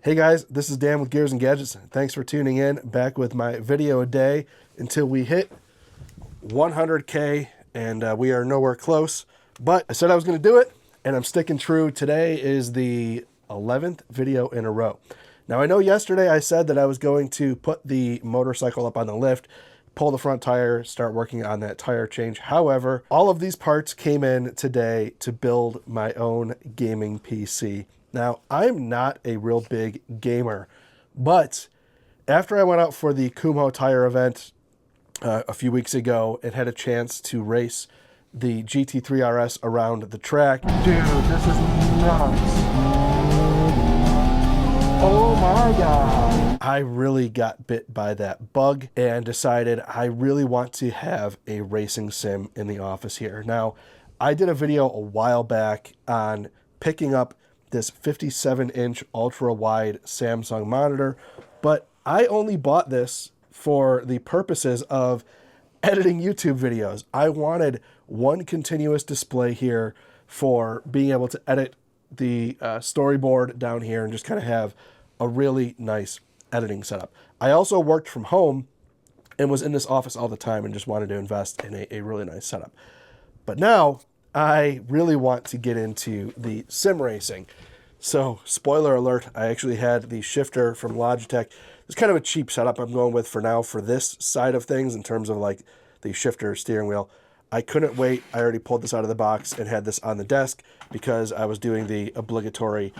Hey guys, this is Dan with Gears and Gadgets. Thanks for tuning in, back with my video a day until we hit 100K, and we are nowhere close. But I said I was going to do it, and I'm sticking true. Today is the 11th video in a row. Now I know yesterday I said that I was going to put the motorcycle up on the lift, pull the front tire, start working on that tire change. However, all of these parts came in today to build my own gaming PC. Now, I'm not a real big gamer, but after I went out for the Kumho tire event a few weeks ago and had a chance to race the GT3 RS around the track. Dude, this is nuts. Oh my God. I really got bit by that bug and decided I really want to have a racing sim in the office here. Now, I did a video a while back on picking up this 57-inch ultra-wide Samsung monitor, but I only bought this for the purposes of editing YouTube videos. I wanted one continuous display here for being able to edit the storyboard down here and just kind of have a really nice editing setup. I also worked from home and was in this office all the time and just wanted to invest in a really nice setup. But now I really want to get into the sim racing. So, spoiler alert, I actually had the shifter from Logitech. It's kind of a cheap setup I'm going with for now for this side of things in terms of like the shifter steering wheel. I couldn't wait. I already pulled this out of the box and had this on the desk because I was doing the obligatory,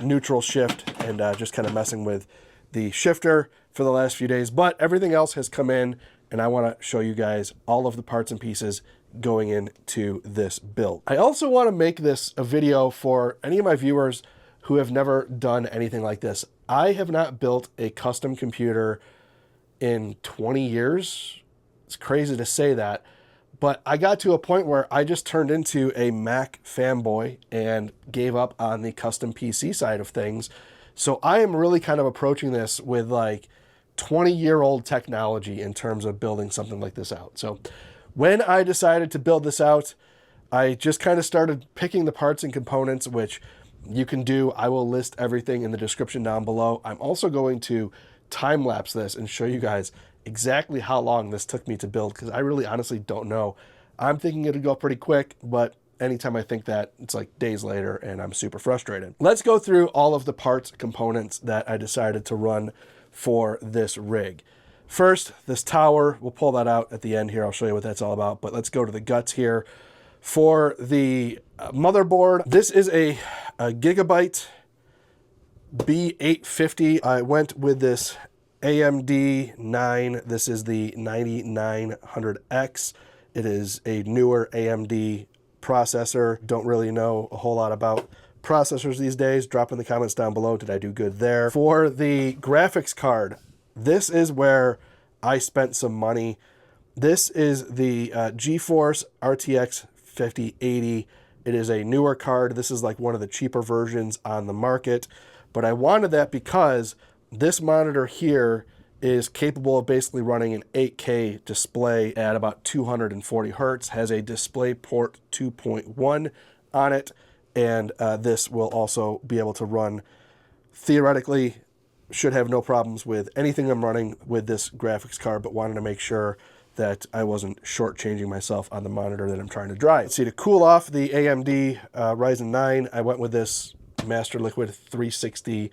neutral shift and just kind of messing with the shifter for the last few days. But everything else has come in, and I want to show you guys all of the parts and pieces going into this build. I also want to make this a video for any of my viewers who have never done anything like this. I have not built a custom computer in 20 years. It's crazy to say that, but I got to a point where I just turned into a Mac fanboy and gave up on the custom PC side of things. So I am really kind of approaching this with like 20-year-old technology in terms of building something like this out. So when I decided to build this out, I just kind of started picking the parts and components, which you can do. I will list everything in the description down below. I'm also going to time-lapse this and show you guys exactly how long this took me to build, because I really honestly don't know. I'm thinking it'll go pretty quick, but anytime I think that, it's like days later and I'm super frustrated. Let's go through all of the parts, components that I decided to run for this rig. First, this tower, we'll pull that out at the end here. I'll show you what that's all about, but let's go to the guts here. For the motherboard, this is a Gigabyte B850. I went with this AMD 9. This is the 9900X. It is a newer AMD processor. Don't really know a whole lot about processors these days. Drop in the comments down below. Did I do good there? For the graphics card, this is where I spent some money. This is the GeForce RTX 5080. It is a newer card. This is like one of the cheaper versions on the market, but I wanted that because this monitor here is capable of basically running an 8K display at about 240 hertz, has a DisplayPort 2.1 on it, and this will also be able to run, theoretically, should have no problems with anything I'm running with this graphics card, but wanted to make sure that I wasn't shortchanging myself on the monitor that I'm trying to drive. Let's see, to cool off the AMD Ryzen 9, I went with this Master Liquid 360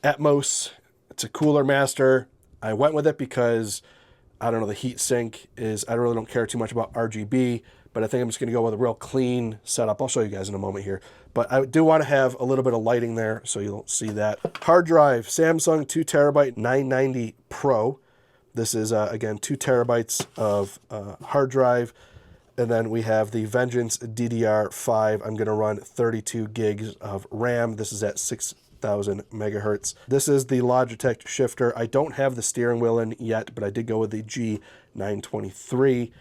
Atmos. It's a cooler master. I went with it because, I don't know, the heat sink is, I really don't care too much about RGB, but I think I'm just going to go with a real clean setup. I'll show you guys in a moment here. But I do want to have a little bit of lighting there so you'll see that. Hard drive, Samsung 2 terabyte 990 Pro. This is, again, 2 terabytes of hard drive. And then we have the Vengeance DDR5. I'm going to run 32 gigs of RAM. This is at 6,000 megahertz. This is the Logitech shifter. I don't have the steering wheel in yet, but I did go with the G923.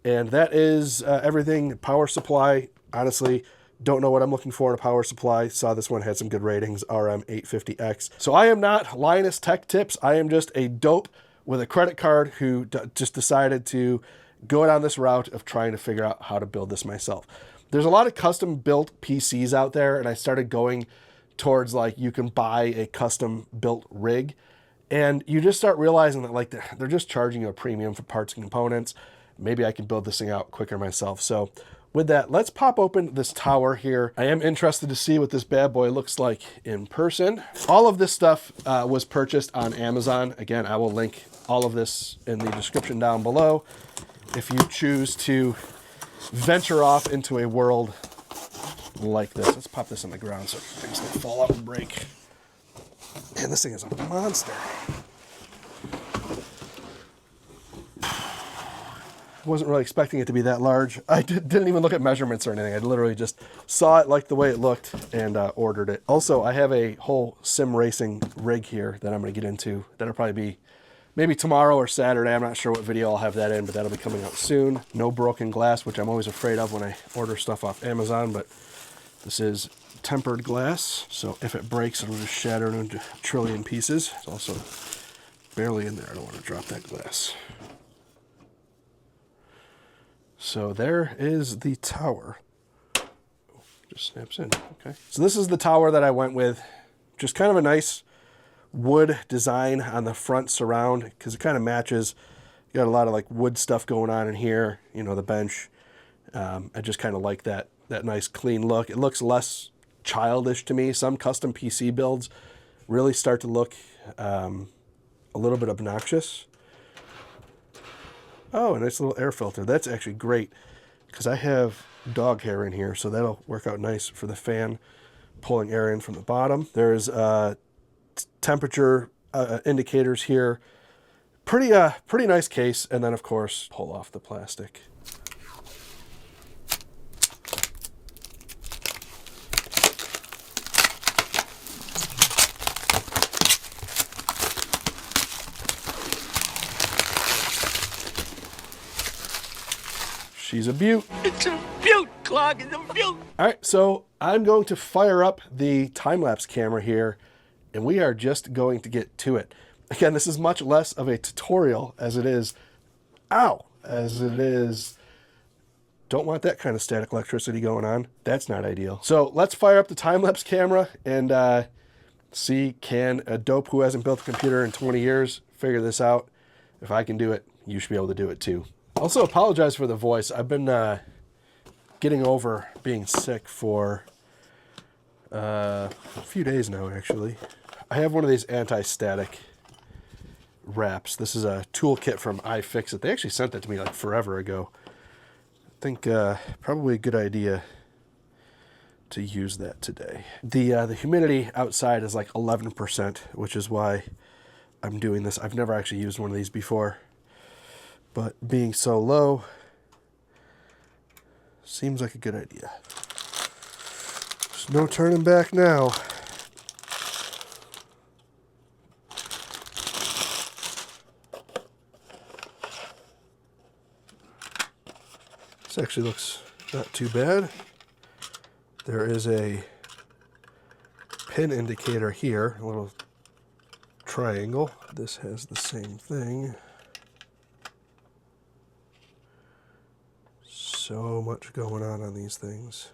And that is everything. Power supply, honestly, don't know what I'm looking for in a power supply. Saw this one had some good ratings, RM850X. So I am not Linus Tech Tips. I am just a dope with a credit card who just decided to go down this route of trying to figure out how to build this myself. There's a lot of custom built PCs out there, and I started going towards like you can buy a custom built rig, and you just start realizing that like they're just charging you a premium for parts and components. Maybe I can build this thing out quicker myself. So with that, let's pop open this tower here. I am interested to see what this bad boy looks like in person. All of this stuff was purchased on Amazon. Again, I will link all of this in the description down below if you choose to venture off into a world like this. Let's pop this on the ground so things don't fall out and break. Man, this thing is a monster. I wasn't really expecting it to be that large. I didn't even look at measurements or anything. I literally just saw it, liked the way it looked, and ordered it. Also, I have a whole sim racing rig here that I'm going to get into. That'll probably be maybe tomorrow or Saturday. I'm not sure what video I'll have that in, but that'll be coming out soon. No broken glass, which I'm always afraid of when I order stuff off Amazon, but this is tempered glass, so if it breaks, it'll just shatter into a trillion pieces. It's also barely in there. I don't want to drop that glass. So there is the tower. Just snaps in. Okay. So this is the tower that I went with. Just kind of a nice wood design on the front surround because it kind of matches. You got a lot of like wood stuff going on in here. You know, the bench. I just kind of like that nice clean look. It looks less childish to me. Some custom PC builds really start to look a little bit obnoxious. Oh, a nice little air filter. That's actually great because I have dog hair in here, so that'll work out nice for the fan pulling air in from the bottom. There's temperature indicators here. Pretty nice case, and then of course pull off the plastic. She's a beaut. It's a beaut, Clog. It's a beaut. All right, so I'm going to fire up the time-lapse camera here, and we are just going to get to it. Again, this is much less of a tutorial as it is, don't want that kind of static electricity going on. That's not ideal. So let's fire up the time-lapse camera and see, can a dope who hasn't built a computer in 20 years figure this out? If I can do it, you should be able to do it too. Also, apologize for the voice. I've been getting over being sick for a few days now, actually. I have one of these anti-static wraps. This is a toolkit from iFixit. They actually sent that to me like forever ago. I think probably a good idea to use that today. The humidity outside is like 11%, which is why I'm doing this. I've never actually used one of these before. But being so low seems like a good idea. There's no turning back now. This actually looks not too bad. There is a pin indicator here, a little triangle. This has the same thing. So much going on these things.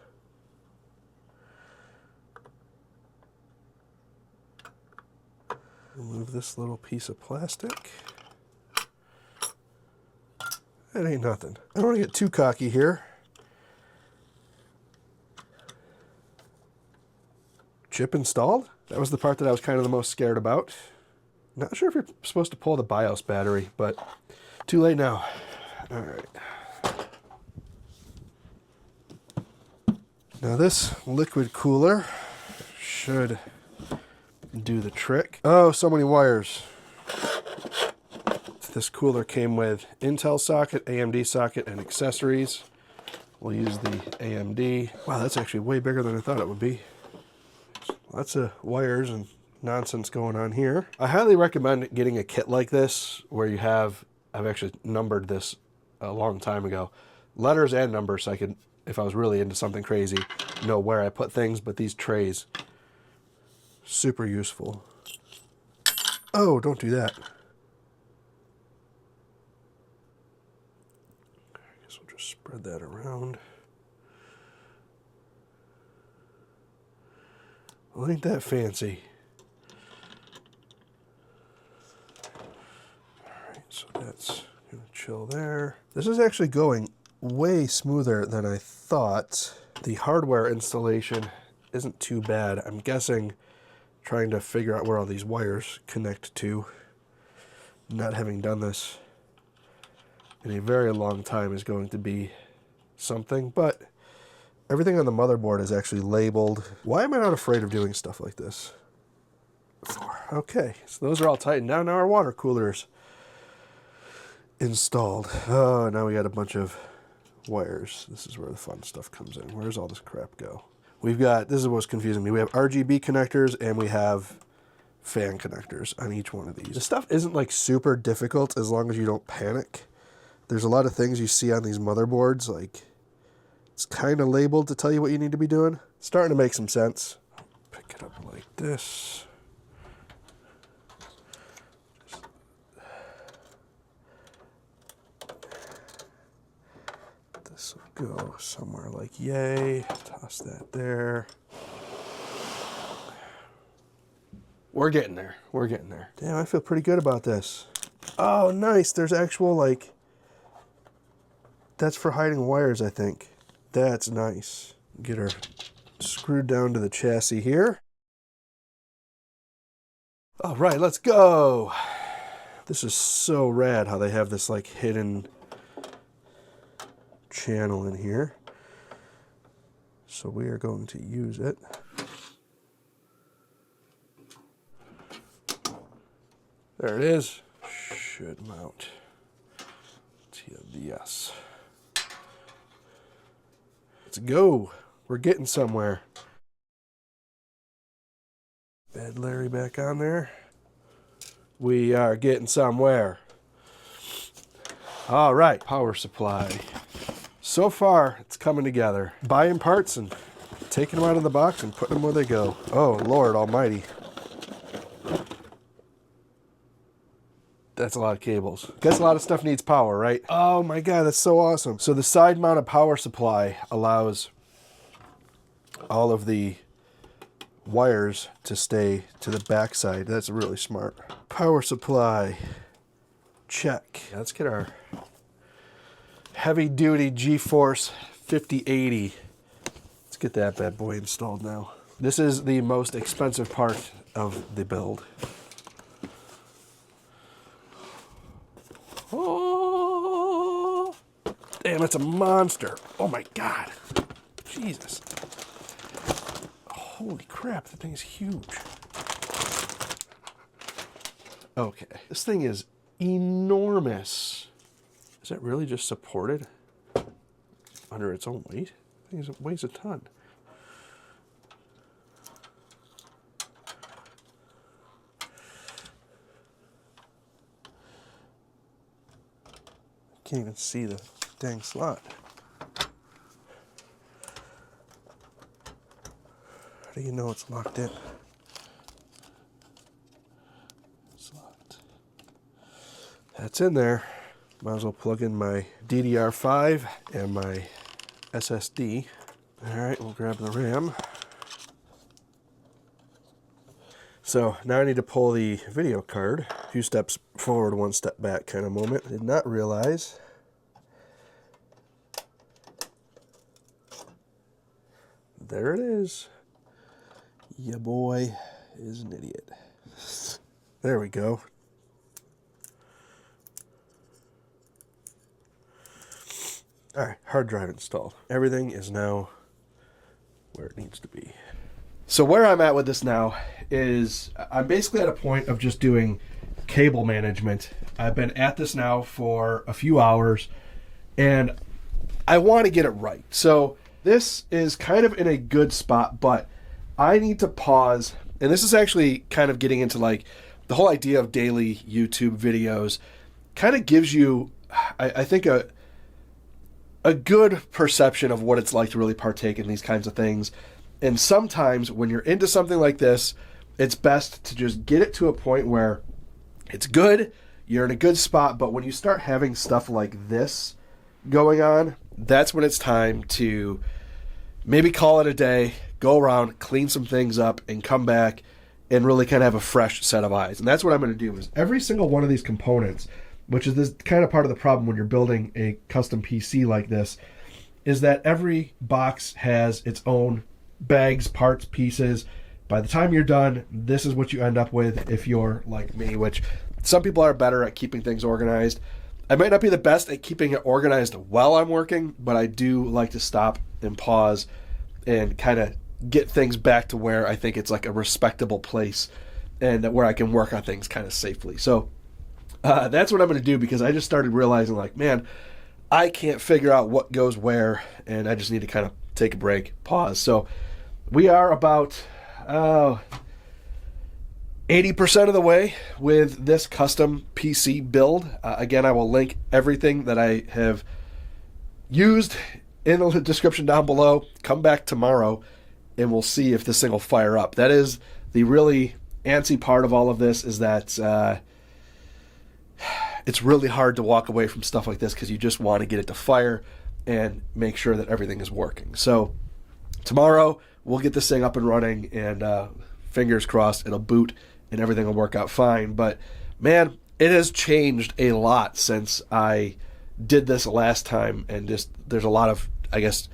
Remove this little piece of plastic. That ain't nothing. I don't want to get too cocky here. Chip installed? That was the part that I was kind of the most scared about. Not sure if you're supposed to pull the BIOS battery, but too late now. All right. Now this liquid cooler should do the trick. Oh, so many wires. This cooler came with Intel socket, AMD socket, and accessories. We'll use the AMD. Wow, that's actually way bigger than I thought it would be. Lots of wires and nonsense going on here. I highly recommend getting a kit like this where you have, I've actually numbered this a long time ago, letters and numbers, so I could, if I was really into something crazy, know where I put things. But these trays, super useful. Oh, don't do that. I guess we'll just spread that around. Well, ain't that fancy. Alright, so that's gonna chill there. This is actually going way smoother than I thought. The hardware installation isn't too bad. I'm guessing trying to figure out where all these wires connect to, not having done this in a very long time, is going to be something, but everything on the motherboard is actually labeled. Why am I not afraid of doing stuff like this before? Okay, so those are all tightened down. Now our water cooler's installed. Oh, now we got a bunch of wires. This is where the fun stuff comes in. Where's all this crap go? We've got, this is what's confusing me. We have RGB connectors and we have fan connectors on each one of these. This stuff isn't like super difficult as long as you don't panic. There's a lot of things you see on these motherboards, like it's kind of labeled to tell you what you need to be doing. It's starting to make some sense. Pick it up like this. This will go somewhere like yay. Toss that there. We're getting there. We're getting there. Damn, I feel pretty good about this. Oh, nice. There's actual, like, that's for hiding wires, I think. That's nice. Get her screwed down to the chassis here. All right, let's go. This is so rad how they have this like hidden channel in here. So we are going to use it. There it is. Should mount to yes. Let's go. We're getting somewhere. Bed Larry back on there. We are getting somewhere. All right, power supply. So far, it's coming together. Buying parts and taking them out of the box and putting them where they go. Oh, Lord almighty. That's a lot of cables. Guess a lot of stuff needs power, right? Oh my God, that's so awesome. So the side-mounted power supply allows all of the wires to stay to the back side. That's really smart. Power supply, check. Let's get our heavy-duty GeForce 5080. Let's get that bad boy installed now. This is the most expensive part of the build. Oh, damn, it's a monster. Oh my God. Jesus. Holy crap, that thing is huge. Okay, this thing is enormous. Is that really just supported under its own weight? I think it weighs a ton. Can't even see the dang slot. How do you know it's locked in? It's locked. That's in there. Might as well plug in my DDR5 and my SSD. All right, we'll grab the RAM. So now I need to pull the video card. A few steps forward, one step back kind of moment. I did not realize there it is. Ya boy is an idiot. There we go. All right, hard drive installed. Everything is now where it needs to be. So where I'm at with this now is I'm basically at a point of just doing cable management. I've been at this now for a few hours and I want to get it right. So this is kind of in a good spot, but I need to pause. And this is actually kind of getting into like the whole idea of daily YouTube videos. Kind of gives you, I think, a good perception of what it's like to really partake in these kinds of things. And sometimes when you're into something like this, it's best to just get it to a point where it's good, you're in a good spot, but when you start having stuff like this going on, that's when it's time to maybe call it a day, go around, clean some things up, and come back and really kind of have a fresh set of eyes. And that's what I'm going to do is every single one of these components, which is this kind of part of the problem when you're building a custom PC like this, is that every box has its own bags, parts, pieces. By the time you're done, this is what you end up with if you're like me, which some people are better at keeping things organized. I might not be the best at keeping it organized while I'm working, but I do like to stop and pause and kind of get things back to where I think it's like a respectable place and where I can work on things kind of safely. So that's what I'm going to do, because I just started realizing, like, man, I can't figure out what goes where, and I just need to kind of take a break, pause. So we are about 80% of the way with this custom PC build. Again, I will link everything that I have used in the description down below. Come back tomorrow and we'll see if this thing will fire up. That is the really antsy part of all of this, is that it's really hard to walk away from stuff like this because you just want to get it to fire and make sure that everything is working. So tomorrow we'll get this thing up and running, and fingers crossed it'll boot and everything will work out fine. But man, it has changed a lot since I did this last time, and just there's a lot of, I guess,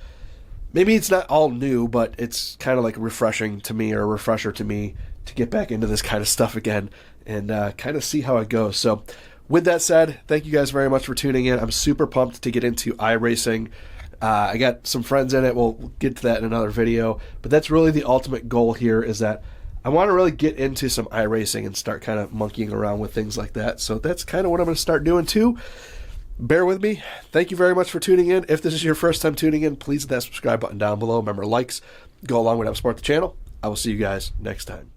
maybe it's not all new, but it's kind of like refreshing to me, or a refresher to me, to get back into this kind of stuff again and kind of see how it goes. So with that said, thank you guys very much for tuning in. I'm super pumped to get into iRacing. I got some friends in it. We'll get to that in another video. But that's really the ultimate goal here, is that I want to really get into some iRacing and start kind of monkeying around with things like that. So that's kind of what I'm going to start doing too. Bear with me. Thank you very much for tuning in. If this is your first time tuning in, please hit that subscribe button down below. Remember, likes go a long way to help support the channel. I will see you guys next time.